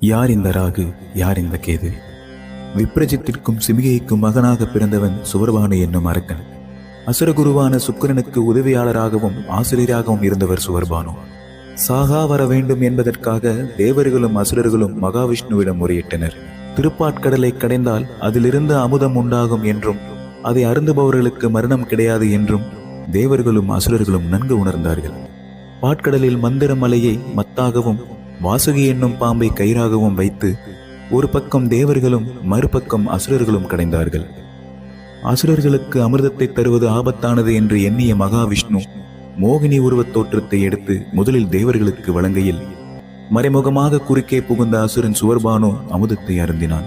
யார் இந்த ராகு, யார் இந்த கேது? விப்ரஜித்திற்கும் சிமிகைக்கும் மகனாக பிறந்தவன் சுவர்பானு என்னும் அரக்கன். அசுரகுருவான சுக்கிரனுக்கு உதவியாளராகவும் ஆசிரியராகவும் இருந்தவர் சுவர்பானு. சாகா வர வேண்டும் என்பதற்காக தேவர்களும் அசுரர்களும் மகாவிஷ்ணுவிடம் முறையிட்டனர். திருப்பாட்கடலை கடைந்தால் அதிலிருந்து அமுதம் உண்டாகும் என்றும் அதை அருந்துபவர்களுக்கு மரணம் கிடையாது என்றும் தேவர்களும் அசுரர்களும் நன்கு உணர்ந்தார்கள். பாட்கடலில் மந்திர மலையை மத்தாகவும் வாசுகி என்னும் பாம்பை கயிறாகவும் வைத்து ஒரு பக்கம் தேவர்களும் மறுபக்கம் அசுரர்களும் கடைந்தார்கள். அசுரர்களுக்கு அமிர்தத்தை தருவது ஆபத்தானது என்று எண்ணிய மகாவிஷ்ணு மோகினி உருவத் தோற்றத்தை எடுத்து முதலில் தேவர்களுக்கு வழங்கையில் மறைமுகமாக குறுக்கே புகுந்த அசுரன் சுவர்பானு அமுதத்தை அருந்தினான்.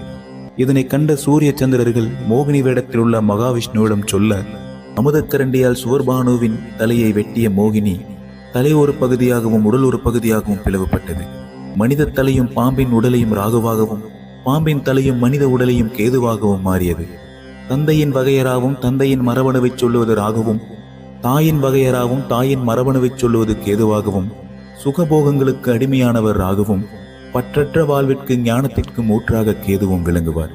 இதனை கண்ட சூரிய சந்திரர்கள் மோகினி வேடத்தில் உள்ள மகாவிஷ்ணுவிடம் சொல்ல, அமுதக்கரண்டியால் சுவர்பானுவின் தலையை வெட்டிய மோகினி தலை ஒரு பகுதியாகவும் உடல் ஒரு பகுதியாகவும் பிளவுபட்டது. மனித தலையும் பாம்பின் உடலையும் ராகுவாகவும் பாம்பின் தலையும் மனித உடலையும் கேதுவாகவும் மாறியது. தந்தையின் வகையராகவும் தந்தையின் மரபணுவை சொல்லுவது ராகுவும், தாயின் வகையராகவும் தாயின் மரபணுவை சொல்லுவது கேதுவாகவும், சுகபோகங்களுக்கு அடிமையானவர் ராகுவும், பற்றற்ற வாழ்விற்கு ஞானத்திற்கும் ஊற்றாக கேதுவும் விளங்குவார்.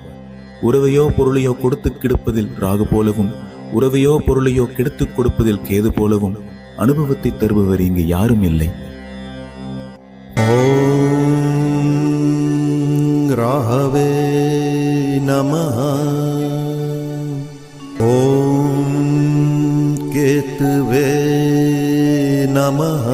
உறவையோ பொருளையோ கொடுத்து கெடுப்பதில் ராகு போலவும், உறவையோ பொருளையோ கெடுத்துக் கொடுப்பதில் கேது போலவும் அனுபவத்தை தருபவர் இங்கு யாரும் இல்லை. ஓம் ராகவே நமஹ. ஓம் கேதுவே நமஹ.